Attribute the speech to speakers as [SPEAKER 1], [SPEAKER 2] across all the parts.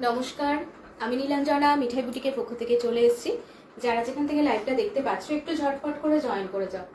[SPEAKER 1] নমস্কার, আমি নীলাঞ্জনা মিঠাই বুটিকের পক্ষ থেকে চলে এসেছি। যারা যেখান থেকে লাইভটা দেখতে পাচ্ছ একটু ঝটপট করে জয়েন করে যাও।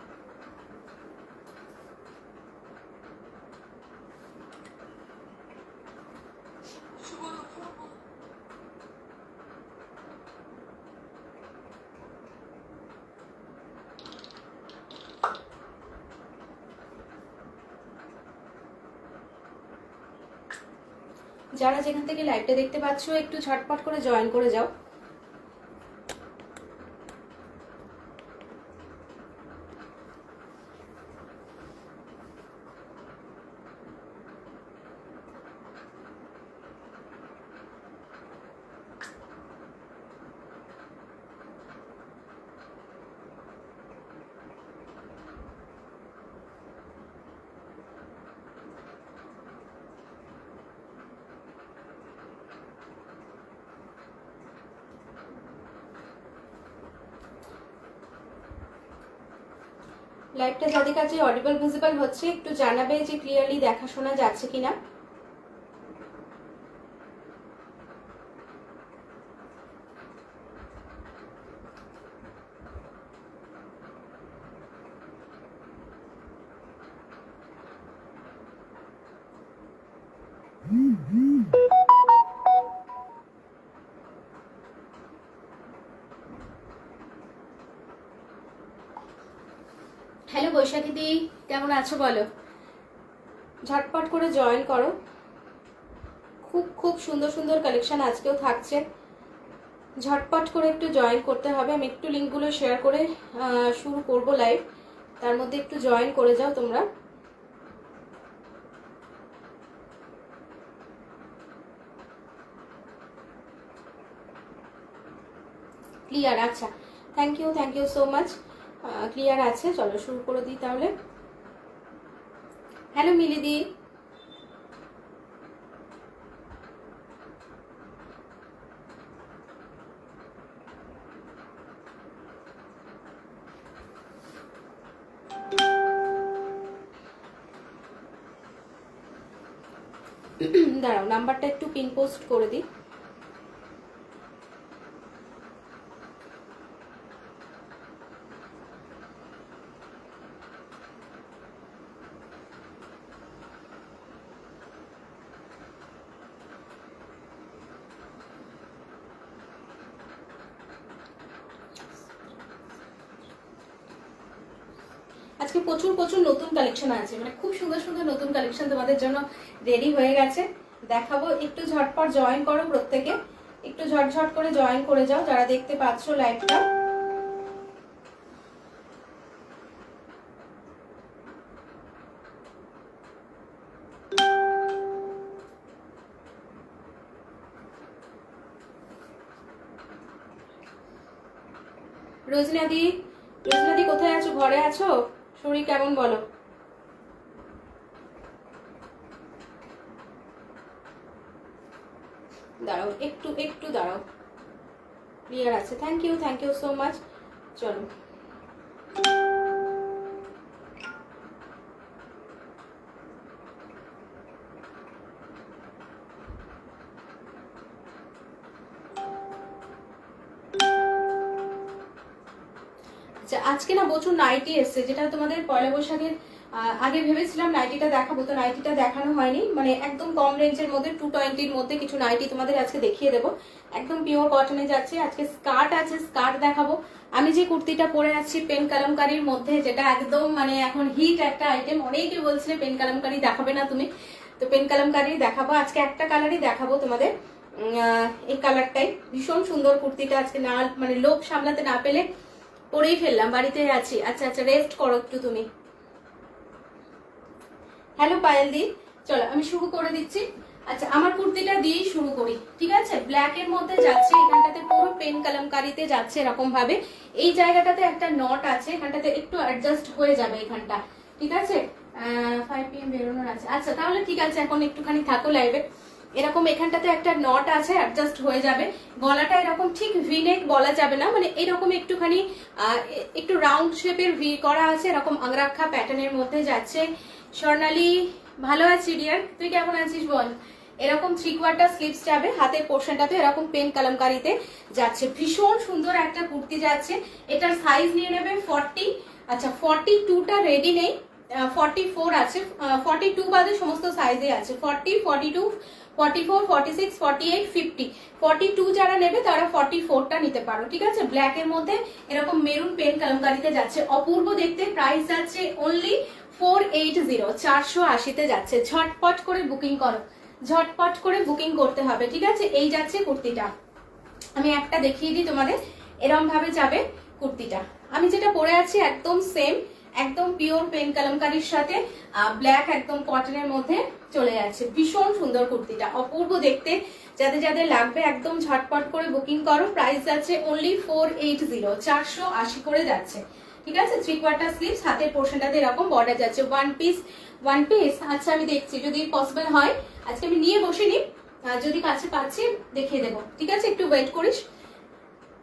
[SPEAKER 1] যারা যেখান থেকে লাইভটা দেখতে পাচ্ছ একটু ঝটপট করে জয়েন করে যাও। লাইভটা যাদের কাছে অডিবল ভিজিবল হচ্ছে একটু জানাবে যে ক্লিয়ারলি দেখা শোনা যাচ্ছে কিনা। হ্যালো বৈশাখী দি, কেমন আছো বলো? ঝটপট করে জয়েন করো। খুব খুব সুন্দর সুন্দর কালেকশন আজকেও থাকছে, ঝটপট করে একটু জয়েন করতে হবে। আমি একটু লিঙ্কগুলো শেয়ার করে শুরু করব লাইভ, তার মধ্যে একটু জয়েন করে যাও তোমরা। ক্লিয়ার? আচ্ছা, thank you so much. Clear আছে, চলো শুরু করে দিই তাহলে। হ্যালো মিলিদি, দাঁড়াও নাম্বারটা একটু পিন পোস্ট করে দিই। আজকে প্রচুর প্রচুর নতুন কালেকশন আছে, মানে খুব সুন্দর সুন্দর নতুন কালেকশন তোমাদের জন্য রেডি হয়ে গেছে, দেখাবো। একটু ঝটপট জয়েন করো প্রত্যেকে, একটু ঝটঝট করে জয়েন করে যাও যারা দেখতে পাচ্ছ লাইভটা। রোজনাদি, রোজনাদি কোথায় আছো? ঘরে আছো? শরীর কেমন বলো? দাঁড়াও একটু একটু দাঁড়াও। ক্লিয়ার আছে, থ্যাংক ইউ সো মাচ। চলো আচ্ছা, আজকে না প্রচুর নাইটি এসছে, যেটা তোমাদের পয়লা বৈশাখের আগে ভেবেছিলাম নাইটিটা দেখাবো, তো নাইটিটা দেখানো হয়নি। মানে একদম কম রেঞ্জের মধ্যে 220-র মধ্যে কিছু নাইটি তোমাদের আজকে দেখিয়ে দেবো, একদম পিওর কটনে যাচ্ছে। আজকে স্কার্ট আছে, স্কার্ট দেখাবো। আমি যে কুর্তিটা পরে আছি পেন কালামকারির মধ্যে, যেটা একদম মানে এখন হিট একটা আইটেম, অনেকে বলছিলে পেন কালামকারি দেখাবে না তুমি, তো পেন কালামকারি দেখাবো আজকে। একটা কালারই দেখাবো তোমাদের, এই কালারটাই ভীষণ সুন্দর কুর্তিটা। আজকে না মানে লোভ সামলাতে না পেলে পরেই ফেললাম, বাড়িতে আছি। আচ্ছা আচ্ছা, রেস্ট করো একটু তুমি। হ্যালো পায়েল দি, চলো আমি শুরু করে দিচ্ছি। আচ্ছা, আমার কুর্তিটা দিয়েই শুরু করি, ঠিক আছে? ব্ল্যাক এর মধ্যে যাচ্ছে, এখানটাতে পুরো পেন কালামকারিতে যাচ্ছে এরকম ভাবে। এই জায়গাটাতে একটা নট আছে, এখানটাতে একটু অ্যাডজাস্ট হয়ে যাবে এখানটা, ঠিক আছে? 5 PM বেরোনোর আছে। আচ্ছা তাহলে ঠিক আছে, এখন একটুখানি থাকো লাইভে। এরকম এখানটাতে একটা নট আছে, অ্যাডজাস্ট হয়ে যাবে। গলাটা এরকম ঠিক ভি নেক বলা যাবে না, মানে এরকম একটুখানি একটু রাউন্ড শেপের ভি করা আছে, এরকম আংরাক্ষা প্যাটার্নের মধ্যে যাচ্ছে। স্বর্ণালী, ভালো আছি ডিয়ার, তুই কেমন আছিস বল? এরকম 3/4 স্লিভস যাবে, হাতের পোর্শনটাতে এরকম পেন কালামকারিতে যাচ্ছে, ভীষণ সুন্দর একটা কুর্তি যাচ্ছে। এটার সাইজ নিয়ে নেবে 40। আচ্ছা 42টা রেডি নেই, 44 আছে, 42 বাদে সমস্ত সাইজে আছে, 40, 42, 44, 46, 48, 50। 42 যারা নেবে তারা 44টা নিতে পারো, ঠিক আছে। ব্ল্যাক এর মধ্যে এরকম মেরুন পেন কালামকারিতে যাচ্ছে, অপূর্ব দেখতে। প্রাইস যাচ্ছে অনলি 480, 480-তে যাচ্ছে। ঝটপট করে বুকিং করো, ঝটপট করে বুকিং করতে হবে, ঠিক আছে। এই যাচ্ছে কুর্তিটা, আমি একটা দেখিয়ে দিই তোমাদের, এরকম ভাবে যাবে কুর্তিটা। আমি যেটা পরে আছি একদম সেম, একদম পিওর পেন কালামকারির সাথে ব্ল্যাক একদম কটনের মধ্যে চলে যাচ্ছে, ভীষণ সুন্দর কুর্তিটা, অপূর্ব দেখতে। যাদের যাদের লাগবে একদম ঝটপট করে বুকিং করো। প্রাইস যাচ্ছে অনলি 480, 480 করে যাচ্ছে, ঠিক আছে। 3/4 স্লিভস, হাতের পোর্শনটাতে এরকম বর্ডার যাচ্ছে। One piece. আচ্ছা আমি দেখছি যদি পসিবল হয়, আজকে আমি নিয়ে বসিনি, যদি কাছে পাচ্ছি দেখিয়ে দেবো, ঠিক আছে, একটু ওয়েট করিস।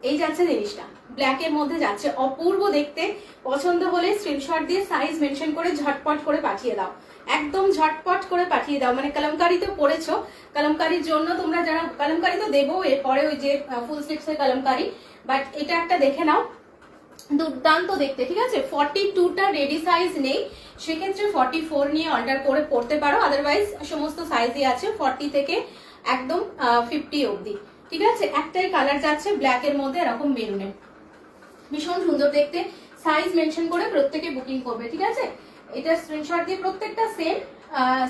[SPEAKER 1] এই যাচ্ছে জিনিসটা, ব্ল্যাক এর মধ্যে যাচ্ছে, অপূর্ব দেখতে। পছন্দ হলে স্ক্রিনশট দিয়ে সাইজ মেনশন করে ঝটপট করে পাঠিয়ে দাও, একদম ঝটপট করে পাঠিয়ে দাও। মানে কালামকারি তো পড়েছো, কালামকারির জন্য তোমরা যারা, কালামকারি তো দেবো এরপরে ওই যে ফুল স্লিভসের কালামকারি, বাট এটা একটা দেখে নাও, দুর্দান্ত দেখতে, ঠিক আছে। 42টা রেডি সাইজ নেই, সেক্ষেত্রে 44 নিয়ে অর্ডার করে পড়তে পারো, আদারওয়াইজ সমস্ত সাইজই আছে 40 থেকে একদম 50 অবধি, ঠিক আছে। একটাই কালার যাচ্ছে ব্ল্যাক এর মধ্যে এরকম মেরুনে, ভীষণ সুন্দর দেখতে। সাইজ মেনশন করে প্রত্যেকে বুকিং করবে, ঠিক আছে। এটা স্ক্রিনশট দিয়ে প্রত্যেকটা সেম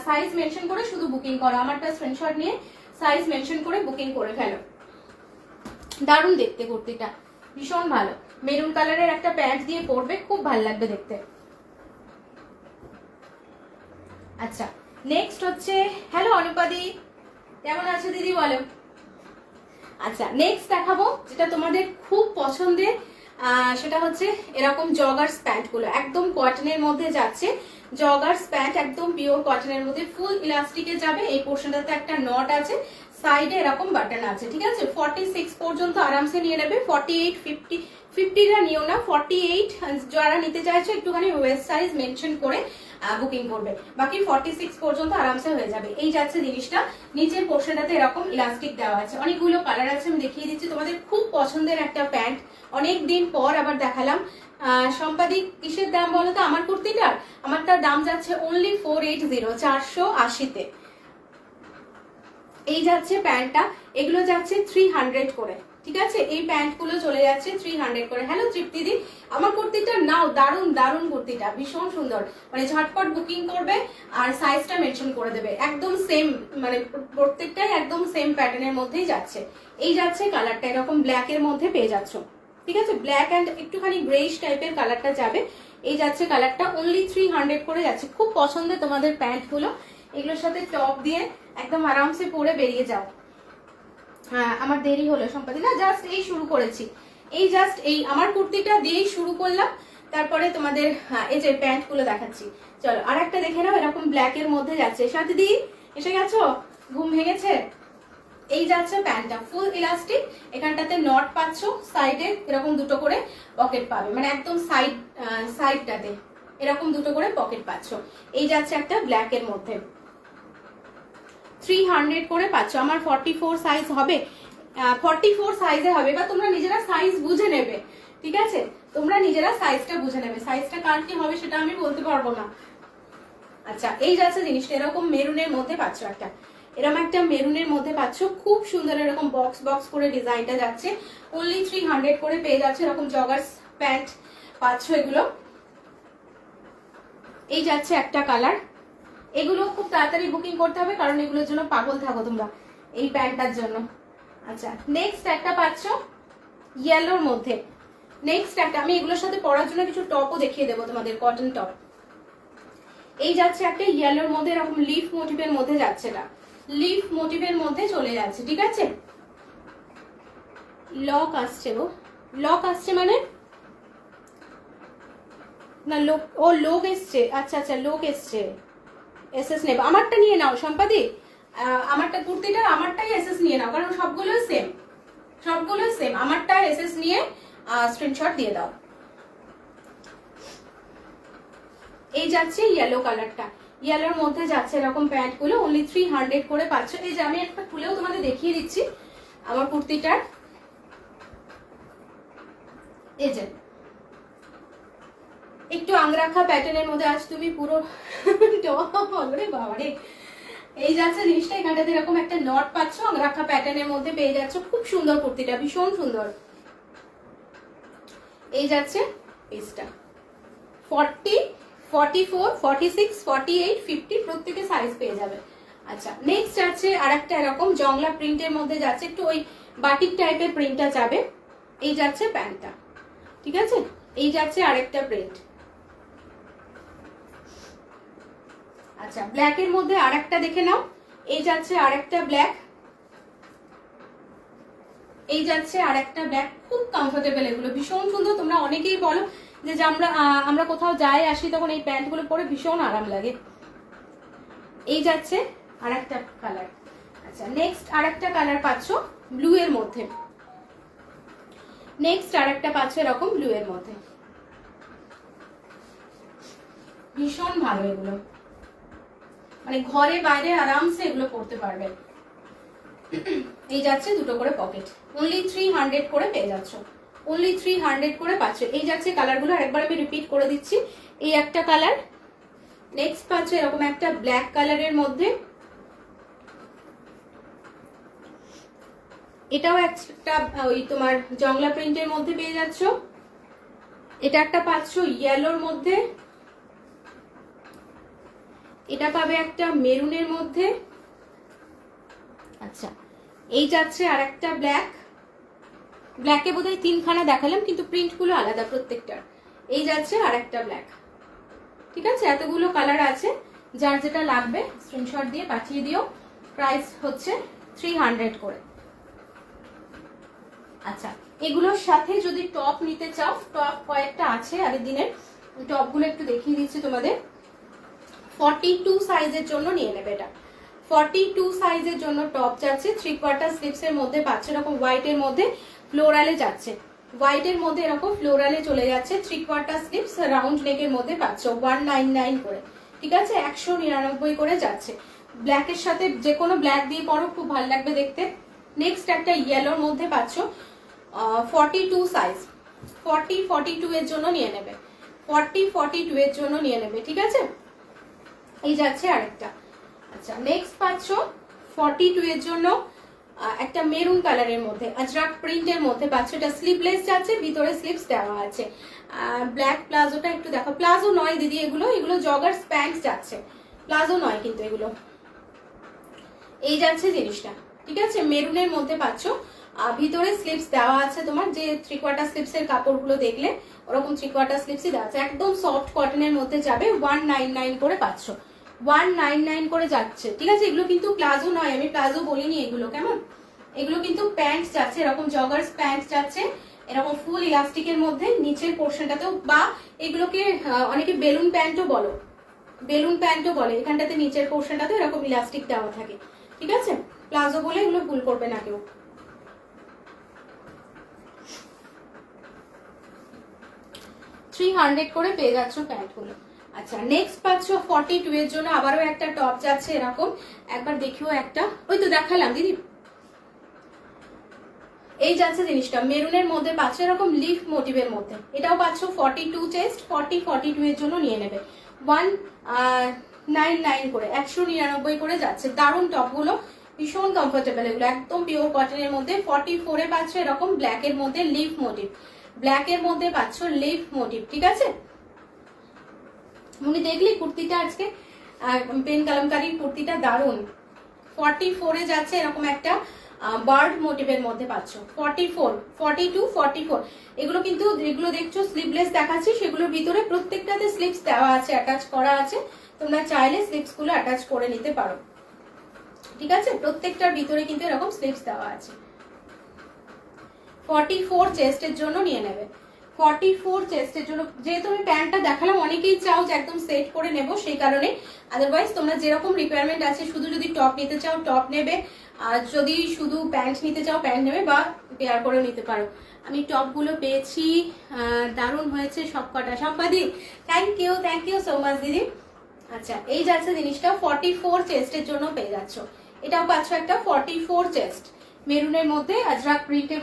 [SPEAKER 1] সাইজ মেনশন করে শুধু বুকিং করো, আমারটা স্ক্রিনশট নিয়ে সাইজ মেনশন করে বুকিং করে ফেলো। দারুণ দেখতে কুর্তিটা, ভীষণ ভালো। মেরুন কালারের একটা প্যান্ট দিয়ে পরবে, খুব ভালো লাগবে দেখতে। আচ্ছা নেক্সট হচ্ছে, হ্যালো অনুপাদি, কেমন আছো দিদি বলো। আচ্ছা নেক্সট দেখাবো যেটা তোমাদের খুব পছন্দের, সেটা হচ্ছে এরকম জগার্স প্যান্ট গুলো, একদম কটনের মধ্যে যাচ্ছে। জগার্স প্যান্ট একদম পিওর কটনের মধ্যে, ফুল ইলাস্টিকে যাবে। এই পোর্শনটাতে একটা নট আছে, সাইডে এরকম বাটন আছে, ঠিক আছে। 46 পর্যন্ত আরামসে নিয়ে নেবে, 48, 50টা নিও না, 48 যারা নিতে চাইছো একটুখানি ওয়েস্ট সাইজ মেনশন করে বুকিং করবে, বাকি 46 পর্যন্ত আরামসে হয়ে যাবে। এই যাচ্ছে জিনিসটা, নিচের পোর্শনটাতে এরকম ইলাস্টিক দেওয়া আছে, অনেকগুলো কালার আছে, আমি দেখিয়ে দিচ্ছি। তোমাদের খুব পছন্দের একটা প্যান্ট, অনেকদিন পর আবার দেখালাম। সম্পাদিক কিসের দাম বলো তো আমার কুর্তিটার? আমারটার দাম যাচ্ছে অনলি 480, 480-তে। এই যাচ্ছে প্যান্টটা, এগুলো যাচ্ছে 300 করে, ঠিক আছে। এই প্যান্ট গুলো চলে যাচ্ছে 300 করে। হ্যালো তৃপ্তিদি, আমার কুর্তিটা নাও, দারুন দারুন কুর্তিটা, ভীষণ সুন্দর। মানে ঝটপট বুকিং করবে আর সাইজটা মেনশন করে দেবে, একদম সেম, মানে প্রত্যেকটাই একদম সেম প্যাটার্নের মধ্যেই যাচ্ছে। এই যাচ্ছে কালারটা, এরকম ব্ল্যাক এর মধ্যে পেয়ে যাচ্ছ, ঠিক আছে। ব্ল্যাক অ্যান্ড একটুখানি গ্রেইশ টাইপের কালারটা যাবে। এই যাচ্ছে কালারটা, অনলি 300 করে যাচ্ছে। খুব পছন্দের তোমাদের প্যান্ট গুলো, এগুলোর সাথে টপ দিয়ে একদম আরামসে পরে বেরিয়ে যাও। হ্যাঁ আমার দেরি হলো সম্পাদি, না জাস্ট এই শুরু করেছি, এই জাস্ট এই আমার কুর্তিটা দিয়েই শুরু করলাম, তারপরে তোমাদের এই যে প্যান্ট গুলো দেখাচ্ছি। চলো আর একটা দেখে নাও, এরকম ব্ল্যাক এর মধ্যে যাচ্ছে। সাথে দি এসে গেছো, ঘুম ভেঙেছে? এই যাচ্ছে প্যান্টটা, ফুল ইলাস্টিক, এখানটাতে নট পাচ্ছ, সাইডে এরকম দুটো করে পকেট পাবে, মানে একদম সাইডটাতে এরকম দুটো করে পকেট পাচ্ছ। এই যাচ্ছে একটা ব্ল্যাক এর মধ্যে, 300 করে পাচ্ছ। আমার 44 সাইজ হবে, 44 সাইজে হবে, বা তোমরা নিজেরা সাইজ বুঝে নেবে, ঠিক আছে। তোমরা নিজেরা সাইজটা বুঝে নেবে, সাইজটা কার কি হবে সেটা আমি বলতে পারবো না। আচ্ছা এই যাচ্ছে জিনিসটা, এরকম মেরুনের মধ্যে পাচ্ছ একটা, এরকম একটা মেরুনের মধ্যে পাচ্ছ, খুব সুন্দর এরকম বক্স বক্স করে ডিজাইনটা যাচ্ছে। অনলি 300 করে পেয়ে যাচ্ছে, এরকম জগার্স প্যান্ট পাচ্ছ এগুলো। এই যাচ্ছে একটা কালার, এগুলো খুব তাড়াতাড়ি বুকিং করতে হবে, কারণ এগুলোর জন্য পাগল থাকো তোমরা এই প্যান্টটার জন্য। আচ্ছা নেক্সট একটা পাচ্ছ ইয়েলোর মধ্যে, নেক্সট একটা, আমি এগুলোর সাথে পরার জন্য কিছু টপও দেখিয়ে দেবো তোমাদের, কটন টপ। এই যাচ্ছে একটা ইয়েলোর মধ্যে, এরকম লিফ মোটিভের মধ্যে যাচ্ছে, এটা লিফ মোটিভের মধ্যে চলে যাচ্ছে, ঠিক আছে। লক আসছে গো, লক আসছে মানে না, লোক ও লোক এসছে, আচ্ছা আচ্ছা লোক এসছে, এসএস নেব। আমারটা নিয়ে নাও সম্পাদি, আমারটা কুর্তিটার আমারটাই এসএস নিয়ে নাও, কারণ সবগুলোই সেম, সবগুলোই সেম। আমারটা এসএস নিয়ে স্ক্রিনশট দিয়ে দাও। এই যাচ্ছে ইয়েলো কালারটা, ইয়েলোর মধ্যে যাচ্ছে এরকম প্যান্টগুলো, অনলি 300 করে পাচ্ছ। এই যে আমি একটা খুলেও তোমাদের দেখিয়ে দিচ্ছি আমার কুর্তিটার। এই যে একটু আংরাখা প্যাটার্নের মধ্যে আজ তুমি পুরো বাবারে, এই যাচ্ছে জিনিসটা, এখানটাতে এরকম একটা নট পাচ্ছ, আংরাখা প্যাটার্নের মধ্যে পেয়ে যাচ্ছ। খুব সুন্দর কুর্তিটা, ভীষণ সুন্দর। এই যাচ্ছে পিসটা 40, 44, 46, 48, 50 প্রত্যেকে সাইজ পেয়ে যাবে। আচ্ছা নেক্সট আছে আর একটা এরকম জংলা প্রিন্টের মধ্যে যাচ্ছে, একটু ওই বাটিক টাইপের প্রিন্টটা যাবে। এই যাচ্ছে প্যান্টটা, ঠিক আছে। এই যাচ্ছে আরেকটা প্রিন্ট। আচ্ছা ব্ল্যাকের মধ্যে আরেকটা দেখে নাও। এই যাচ্ছে আরেকটা ব্ল্যাক, এই যাচ্ছে আরেকটা ব্ল্যাক। খুব কমফোর্টেবল, এগুলো ভীষণ সুন্দর। তোমরা অনেকেই বলো যে আমরা কোথাও যাই আসি তখন এই প্যান্টগুলো পরে ভীষণ আরাম লাগে। এই যাচ্ছে আরেকটা কালার। আচ্ছা নেক্সট আরেকটা কালার পাচ্ছ ব্লু এর মধ্যে। নেক্সট আরেকটা পাচ্ছ এরকম ব্লু এর মধ্যে, ভীষণ ভালো এগুলো, মানে ঘরে বাইরে আরামসে এগুলো পরতে পারবে। এই যাচ্ছে দুটো করে পকেট, অনলি 300 করে পেয়ে যাচ্ছ, অনলি 300 করে পাচ্ছ। এই যাচ্ছে কালারগুলো, আরেকবার আমি রিপিট করে দিচ্ছি। এই একটা কালার, নেক্সট পাচ্ছ এরকম একটা ব্ল্যাক কালারের মধ্যে, এটাও একটা ওই তোমার জংলা প্রিন্টের মধ্যে পেয়ে যাচ্ছ। এটা একটা পাচ্ছ ইয়েলোর মধ্যে, এটা পাবে একটা মেরুনের মধ্যে। আচ্ছা এই যাচ্ছে আর একটা ব্ল্যাক, ব্ল্যাকে বোধহয় 3খানা দেখালাম কিন্তু প্রিন্টগুলো আলাদা প্রত্যেকটার। এই যাচ্ছে আর একটা ব্ল্যাক, ঠিক আছে। এতগুলো কালার আছে, যার যেটা লাগবে স্ক্রিনশট দিয়ে পাঠিয়ে দিও। প্রাইস হচ্ছে 300 করে। আচ্ছা এগুলোর সাথে যদি টপ নিতে চাও, টপ কয়েকটা আছে আগের দিনের, টপগুলো একটু দেখিয়ে দিচ্ছি তোমাদের। 42 সাইজের জন্য নিয়ে নেবে এটা, 42 সাইজের জন্য টপ যাচ্ছে, 3/4 স্লিভস এর মধ্যে পাচ্ছে, এরকম হোয়াইটের মধ্যে ফ্লোরালে যাচ্ছে, হোয়াইটের মধ্যে এরকম ফ্লোরালে চলে যাচ্ছে, 3/4 স্লিভস রাউন্ড নেকের মধ্যে পাচ্ছ 199 করে, ঠিক আছে। 199 করে যাচ্ছে। ব্ল্যাকের সাথে যে কোনো ব্ল্যাক দিয়ে পরো, খুব ভালো লাগবে দেখতে। নেক্সট একটা ইয়েলোর মধ্যে পাচ্ছ 42 সাইজ, 42 এর জন্য নিয়ে নেবে, 42 এর জন্য নিয়ে নেবে, ঠিক আছে। এই যাচ্ছে আরেকটা। আচ্ছা নেক্সট পাচ্ছ 42 এর জন্য একটা মেরুন কালারের মধ্যে আজরাক প্রিন্টের মধ্যে পাচ্ছ, এটা স্লিভলেস যাচ্ছে, ভিতরে স্লিভস দেওয়া আছে। ব্ল্যাক প্লাজোটা একটু দেখো, প্লাজো নয় দিদি এগুলো, এগুলো জগার্স প্যান্ট যাচ্ছে, প্লাজো নয় কিন্তু এগুলো। এই যাচ্ছে জিনিসটা, ঠিক আছে। মেরুনের মধ্যে পাচ্ছ, ভিতরে স্লিভস দেওয়া আছে তোমার, যে 3/4 স্লিভস এর কাপড়গুলো দেখলে ওরকম 3/4 স্লিভসই দেওয়া আছে, একদম সফট কটনের মধ্যে যাবে, 199 করে পাচ্ছ, 199 করে যাচ্ছে, ঠিক আছে। এগুলো কিন্তু প্লাজো নয়, আমি প্লাজো বলিনি এগুলো, কেমন। এগুলো কিন্তু প্যান্ট যাচ্ছে, এরকম জগার্স প্যান্ট যাচ্ছে, এরকম ফুল ইলাস্টিকের মধ্যে নিচের পোর্শনটাতেও, বা এগুলোকে অনেকে বেলুন প্যান্টও বলো, বেলুন প্যান্টও বলে, এখানটাতে নিচের পোর্শনটাতে এরকম ইলাস্টিক দেওয়া থাকে, ঠিক আছে। প্লাজো বলে এগুলো ভুল করবে না কেউ। 300 করে পেয়ে যাচ্ছ প্যান্টগুলো। আচ্ছা নেক্সট পাচ্ছ 42 এর জন্য আবারও একটা টপ যাচ্ছে এরকম, একবার দেখিও একটা, ওই তো দেখালাম দিদি। এই যাচ্ছে জিনিসটা, মেরুনের মধ্যে পাচ্ছ এরকম লিফ মোটিভের মধ্যে, এটাও পাচ্ছ 42 চেস্ট, 42 এর জন্য নিয়ে নেবে, 199 করে, 199 করে যাচ্ছে। দারুণ টপগুলো, ভীষণ কমফোর্টেবল এগুলো, একদম পিওর কটনের মধ্যে। 44 এ পাচ্ছ এরকম ব্ল্যাকের মধ্যে লিফ মোটিভ, ব্ল্যাকের মধ্যে পাচ্ছ লিফ মোটিভ, ঠিক আছে। মুনি দেখলি কুর্তিটা আজকে, পেন কালামকারীর কুর্তিটা দারুণ। 44 এ যাচ্ছে এরকম একটা বার্ড মোটিভের মধ্যে পাচ্ছ, 44, 42, 44। এগুলো কিন্তু যেগুলো দেখছো স্লিভলেস দেখাচ্ছি, সেগুলোর ভিতরে প্রত্যেকটাতে স্লিভস দেওয়া আছে, অ্যাটাচ করা আছে, তোমরা চাইলে স্লিভস গুলো অ্যাটাচ করে নিতে পারো, ঠিক আছে। প্রত্যেকটার ভিতরে কিন্তু এরকম স্লিভস দেওয়া আছে। 44 চেস্টের জন্য নিয়ে নেবে, 44 চেস্টের জন্য। যেহেতু আমি প্যান্টটা দেখালাম, অনেকেই চাও যে একদম সেট করে নেব, সেই কারণে। আদারওয়াইজ তোমরা যেরকম রিকোয়ারমেন্ট আছে, শুধু যদি টপ নিতে চাও টপ নেবে, আর যদি শুধু প্যান্ট নিতে চাও প্যান্ট নেবে, বা পেয়ার করেও নিতে পারো। আমি টপগুলো পেয়েছি, দারুণ হয়েছে সব কটা। সম্পাদি থ্যাংক ইউ সো মাচ দিদি। আচ্ছা এই যাচ্ছে জিনিসটা 44 চেস্টের জন্য পেয়ে যাচ্ছ। এটাও পাচ্ছ একটা 44 চেস্ট মেরুনের মধ্যে আজরাক প্রিন্টের